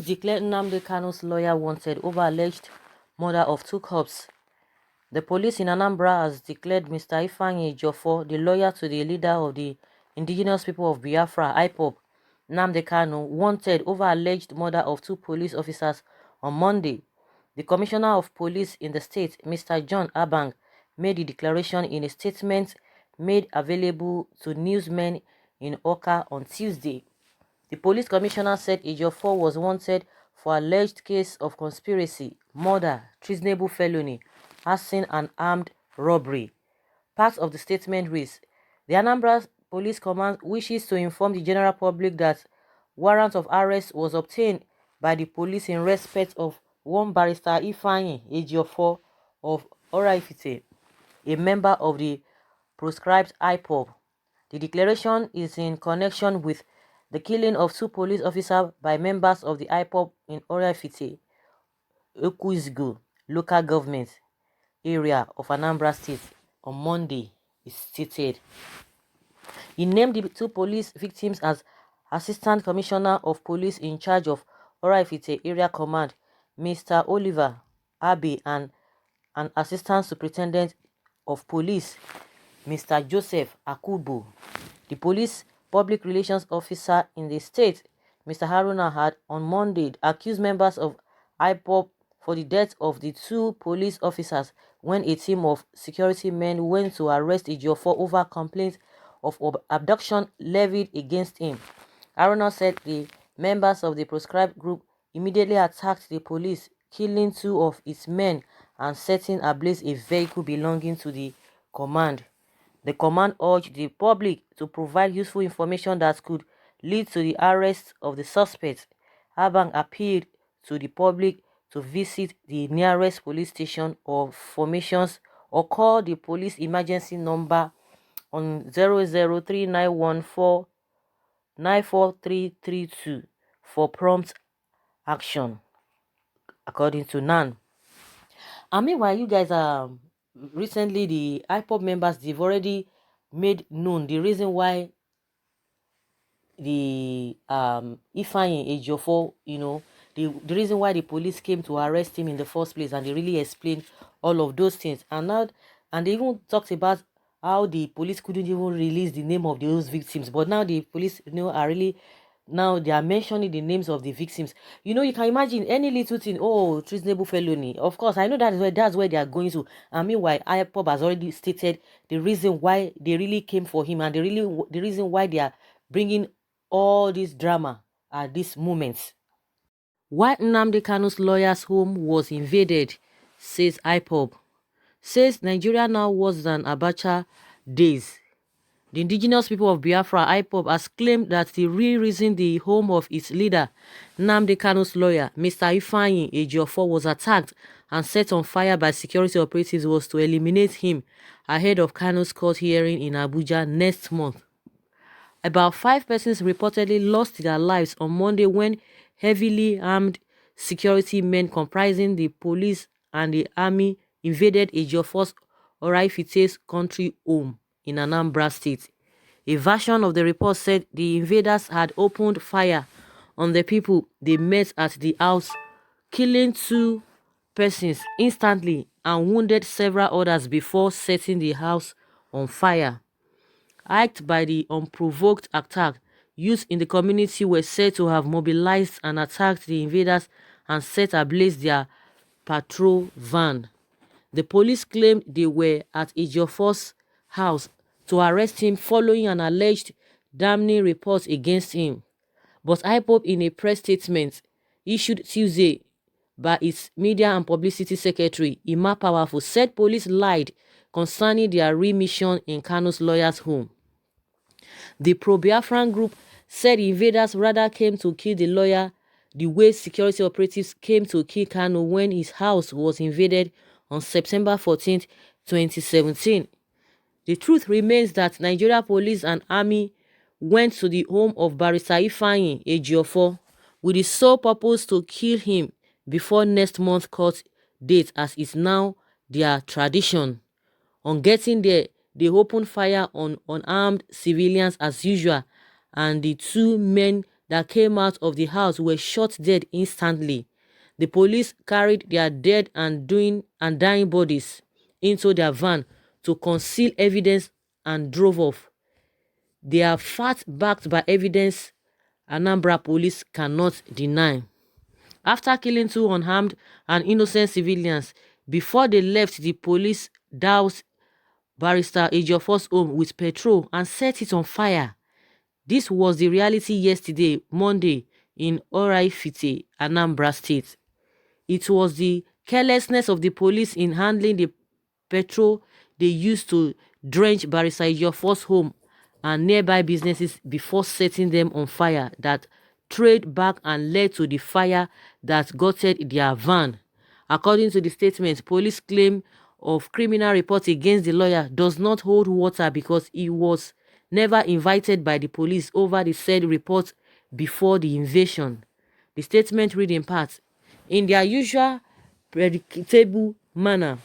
declared Nnamdi Kanu's lawyer wanted over alleged murder of 2 cops. The police in Anambra has declared Mr. Ifeanyi Ejiofor, the lawyer to the leader of the indigenous people of Biafra, IPOB, Nnamdi Kanu, wanted over alleged murder of 2 police officers on Monday. The Commissioner of Police in the state, Mr. John Abang, made the declaration in a statement made available to newsmen in Oka on Tuesday. The police commissioner said Ejiofor was wanted for alleged case of conspiracy, murder, treasonable felony, arson and armed robbery. Part of the statement reads, the Anambra Police Command wishes to inform the general public that warrant of arrest was obtained by the police in respect of one barrister Ifeanyi Ejiofor of Oraifite, a member of the proscribed IPOB. The declaration is in connection with the killing of 2 police officers by members of the IPOB in Oraifite, Ekuzgu local government area of Anambra State on Monday, it stated. He named the 2 police victims as Assistant Commissioner of Police in charge of Oraifite Area Command, Mr. Oliver Abbey, and an Assistant Superintendent of Police, Mr. Joseph Akubu. The police public relations officer in the state, Mr. Haruna, had on Monday accused members of IPOB for the death of the 2 police officers when a team of security men went to arrest Ejiofor over complaints of abduction levied against him. Haruna said the members of the proscribed group immediately attacked the police, killing 2 of its men and setting ablaze a vehicle belonging to the command. The command urged the public to provide useful information that could lead to the arrest of the suspects. Abang appealed to the public to visit the nearest police station or formations or call the police emergency number on 00391494332 for prompt action, according to Nan. And meanwhile, you guys recently the IPOB members, they've already made known the reason why the Ifeanyi Ejiofor, the reason why the police came to arrest him in the first place, and they really explained all of those things. And they even talked about how the police couldn't even release the name of those victims, but now the police are really, now they are mentioning the names of the victims. You can imagine any little thing, treasonable felony. Of course, I know that's where they are going to. And meanwhile, IPOB has already stated the reason why they really came for him, and the reason why they are bringing all this drama at this moment. Why Nnamdi Kanu's lawyer's home was invaded, says IPOB. Says Nigeria now worse than Abacha days. The indigenous people of Biafra, IPOB, has claimed that the real reason the home of its leader, Nnamdi Kanu's lawyer, Mr. Ifeanyi Ejiofor, was attacked and set on fire by security operatives was to eliminate him ahead of Kanu's court hearing in Abuja next month. About 5 persons reportedly lost their lives on Monday when heavily armed security men comprising the police and the army invaded Ejiofor's Oraifite's country home in Anambra State. A version of the report said the invaders had opened fire on the people they met at the house, killing 2 persons instantly and wounded several others before setting the house on fire. Hyped by the unprovoked attack, youth in the community were said to have mobilized and attacked the invaders and set ablaze their patrol van. The police claimed they were at Ejiofor's house to arrest him following an alleged damning report against him. But IPOB, in a press statement issued Tuesday by its media and publicity secretary, Ima Powerful, said police lied concerning their remission in Kanu's lawyer's home. The pro-Biafran group said invaders rather came to kill the lawyer the way security operatives came to kill Kanu when his house was invaded on September 14, 2017. The truth remains that Nigeria police and army went to the home of barrister Ifeanyi Ejiofor with the sole purpose to kill him before next month's court date, as is now their tradition. On getting there, they opened fire on unarmed civilians as usual, and the 2 men that came out of the house were shot dead instantly. The police carried their dead and dying bodies into their van to conceal evidence and drove off. Their facts backed by evidence Anambra police cannot deny. After killing 2 unarmed and innocent civilians, before they left, the police doused Barrister Ejiofor's home with petrol and set it on fire. This was the reality yesterday, Monday, in Oraifite, Anambra State. It was the carelessness of the police in handling the petrol they used to drench Barrister Ejiofor's home and nearby businesses before setting them on fire that trailed back and led to the fire that gutted their van. According to the statement, police claim of criminal report against the lawyer does not hold water because he was never invited by the police over the said report before the invasion. The statement read in part, in their usual predictable manner,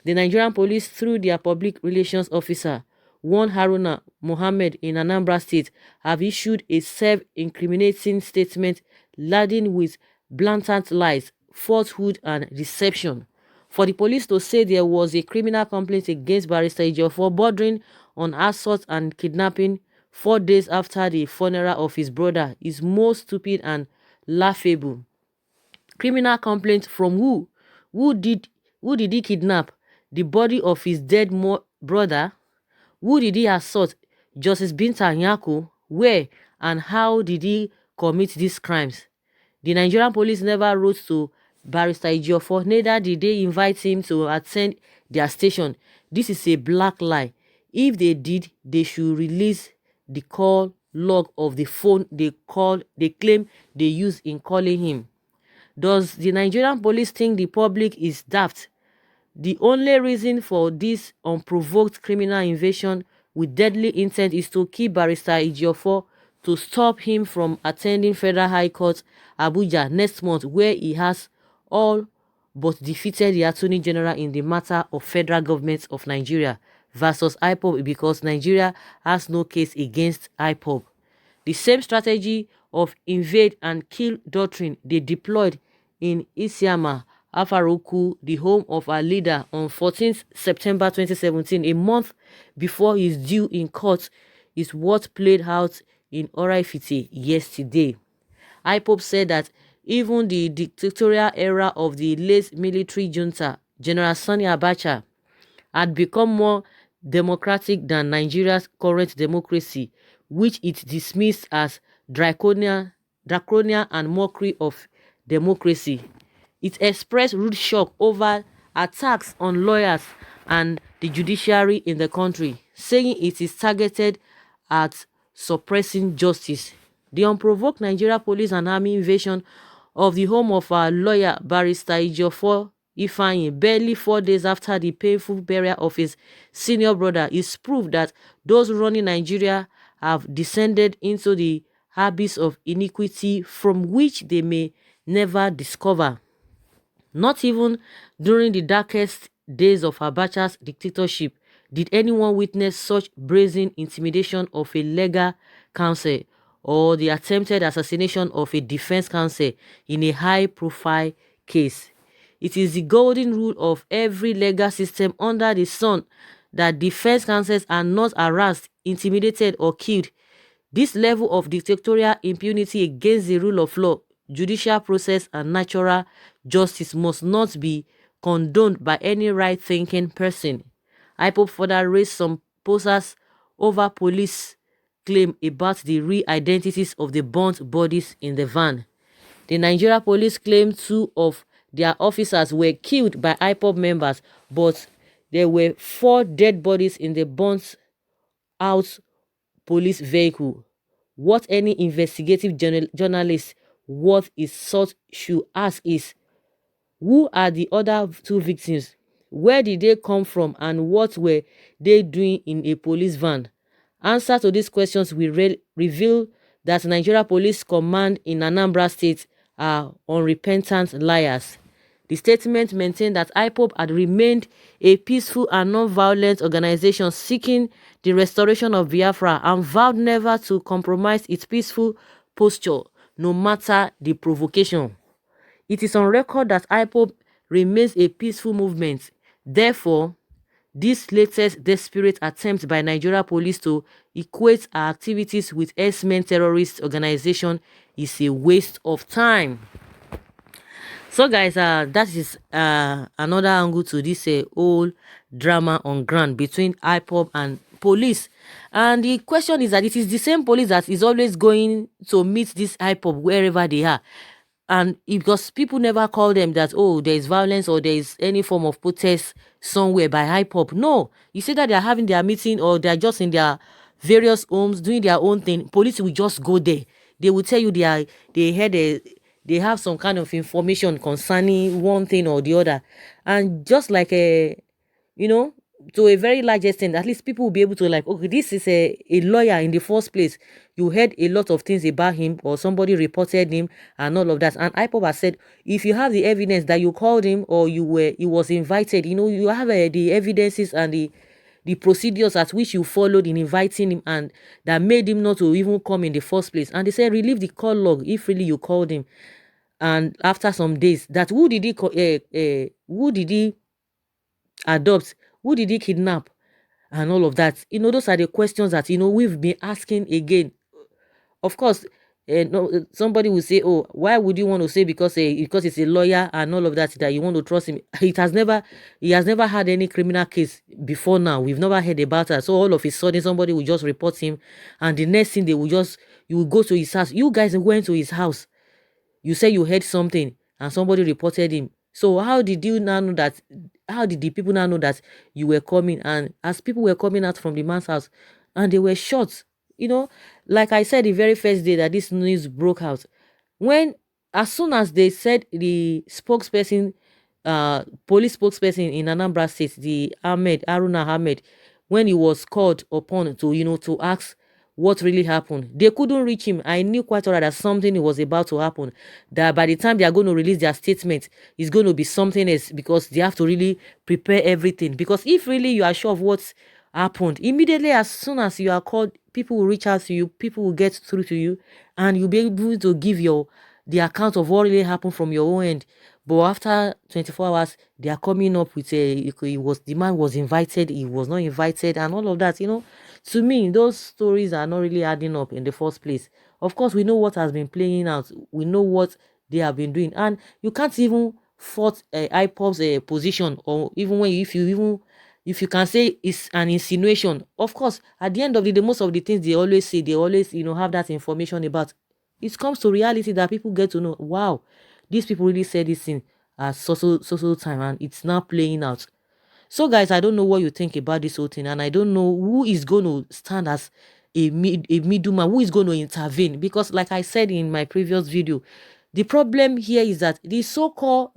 the Nigerian police, through their public relations officer, one Haruna Mohammed in Anambra State, have issued a self-incriminating statement laden with blatant lies, falsehood, and deception. For the police to say there was a criminal complaint against Barrister Ejiofor bordering on assault and kidnapping 4 days after the funeral of his brother is most stupid and laughable. Criminal complaint from who? Who did he kidnap? The body of his dead brother? Who did he assault? Justice Binta Nyako? Where and how did he commit these crimes? The Nigerian police never wrote to Barrister Ejiofor, neither did they invite him to attend their station. This is a black lie. If they did, they should release the call log of the phone they claim they used in calling him. Does the Nigerian police think the public is daft? The only reason for this unprovoked criminal invasion with deadly intent is to keep Barrister Ejiofor, to stop him from attending Federal High Court, Abuja, next month, where he has all but defeated the Attorney General in the matter of Federal Government of Nigeria versus IPOB because Nigeria has no case against IPOB. The same strategy of invade and kill doctrine they deployed in Isiama, Afaroku, the home of our leader, on 14th September 2017, a month before his due in court, is what played out in Oraifite yesterday. IPOB said that even the dictatorial era of the late military junta, General Sani Abacha, had become more democratic than Nigeria's current democracy, which it dismissed as draconian and mockery of democracy. It expressed rude shock over attacks on lawyers and the judiciary in the country, saying it is targeted at suppressing justice. The unprovoked Nigeria police and army invasion of the home of our lawyer Barrister Ejiofor Ifeanyi barely 4 days after the painful burial of his senior brother is proof that those running Nigeria have descended into the abyss of iniquity from which they may never discover. Not even during the darkest days of Abacha's dictatorship did anyone witness such brazen intimidation of a legal counsel or the attempted assassination of a defense counsel in a high-profile case. It is the golden rule of every legal system under the sun that defense counsels are not harassed, intimidated, or killed. This level of dictatorial impunity against the rule of law, judicial process, and natural justice must not be condoned by any right-thinking person. IPOB further raised some posers over police claim about the real identities of the burnt bodies in the van. The Nigeria police claimed 2 of their officers were killed by IPOB members, but there were 4 dead bodies in the burnt out police vehicle. What any investigative journalist worth his salt should ask is, who are the other 2 victims? Where did they come from and what were they doing in a police van? Answer to these questions will reveal that Nigeria Police Command in Anambra State are unrepentant liars. The statement maintained that IPOB had remained a peaceful and non-violent organization seeking the restoration of Biafra and vowed never to compromise its peaceful posture, no matter the provocation. It is on record that IPOB remains a peaceful movement. Therefore, this latest desperate attempt by Nigeria police to equate our activities with S-men terrorist organization is a waste of time. So guys, that is another angle to this whole drama on ground between IPOB and police. And the question is that it is the same police that is always going to meet this IPOB wherever they are. And because people never call them that, oh, there is violence or there is any form of protest somewhere by IPOB. No, you say that they are having their meeting or they are just in their various homes doing their own thing. Police will just go there. They will tell you they have some kind of information concerning one thing or the other. And just like you know, to a very large extent, at least people will be able to like, okay, this is a lawyer in the first place. You heard a lot of things about him or somebody reported him and all of that. And IPOB has said, if you have the evidence that you called him or he was invited, you know, you have the evidences and the procedures at which you followed in inviting him and that made him not to even come in the first place. And they said, relieve the call log if really you called him. And after some days, that who did he adopt? Who did he kidnap? And all of that. You know, those are the questions that, you know, we've been asking again. Of course, no, somebody will say, oh, why would you want to say because it's a lawyer and all of that you want to trust him? He has never had any criminal case before now. We've never heard about that. So all of a sudden, somebody will just report him. And the next thing you will go to his house. You guys went to his house. You say you heard something and somebody reported him. So how did you now know that? How did the people now know that you were coming? And as people were coming out from the man's house and they were shot, you know, like I said the very first day that this news broke out, as soon as they said the spokesperson, police spokesperson in Anambra State, the Haruna Ahmed, when he was called upon to, you know, to ask what really happened, they couldn't reach him. I knew quite well that something was about to happen, that by the time they are going to release their statement, it's going to be something else, because they have to really prepare everything. Because if really you are sure of what's happened, immediately as soon as you are called, people will reach out to you, people will get through to you, and you'll be able to give the account of what really happened from your own end. But after 24 hours, they are coming up with the man was invited, he was not invited, and all of that. You know, to me, those stories are not really adding up in the first place. Of course, we know what has been playing out. We know what they have been doing, and you can't even fault IPOB's position, or even if you can say it's an insinuation. Of course, at the end of the day, most of the things they always say, they always, you know, have that information about. It comes to reality that people get to know, wow, these people really said this thing at so time, and it's now playing out. So guys, I don't know what you think about this whole thing, and I don't know who is going to stand as a middleman, who is going to intervene. Because like I said in my previous video, the problem here is that the so-called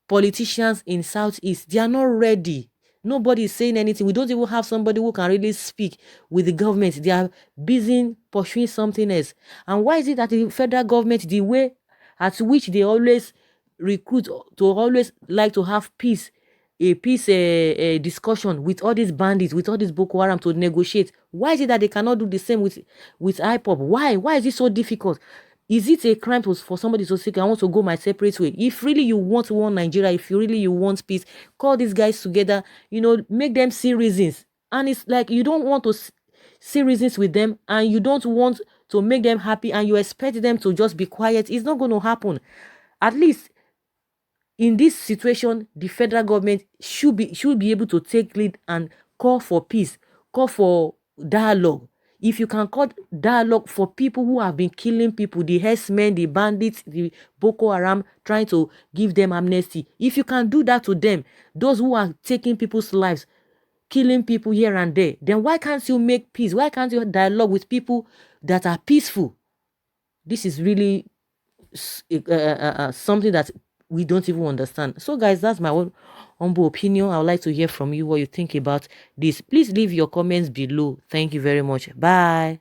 politicians in Southeast, they are not ready. Nobody is saying anything. We don't even have somebody who can really speak with the government. They are busy pursuing something else. And why is it that the federal government, the way at which they always recruit to always like to have peace discussion with all these bandits, with all these Boko Haram to negotiate, why is it that they cannot do the same with IPOB? Why is it so difficult? Is it a crime for somebody to say, I want to go my separate way? If really you want one Nigeria, if you really you want peace, call these guys together, you know, make them see reasons. And it's like you don't want to see reasons with them, and you don't want to make them happy, and you expect them to just be quiet. It's not going to happen. At least in this situation, the federal government should be able to take lead and call for peace, call for dialogue. If you can call dialogue for people who have been killing people, the herdsmen, the bandits, the Boko Haram, trying to give them amnesty. If you can do that to them, those who are taking people's lives, killing people here and there, then why can't you make peace? Why can't you dialogue with people that are peaceful? This is really something that we don't even understand. So guys, that's my own humble opinion. I would like to hear from you what you think about this. Please leave your comments below. Thank you very much. Bye.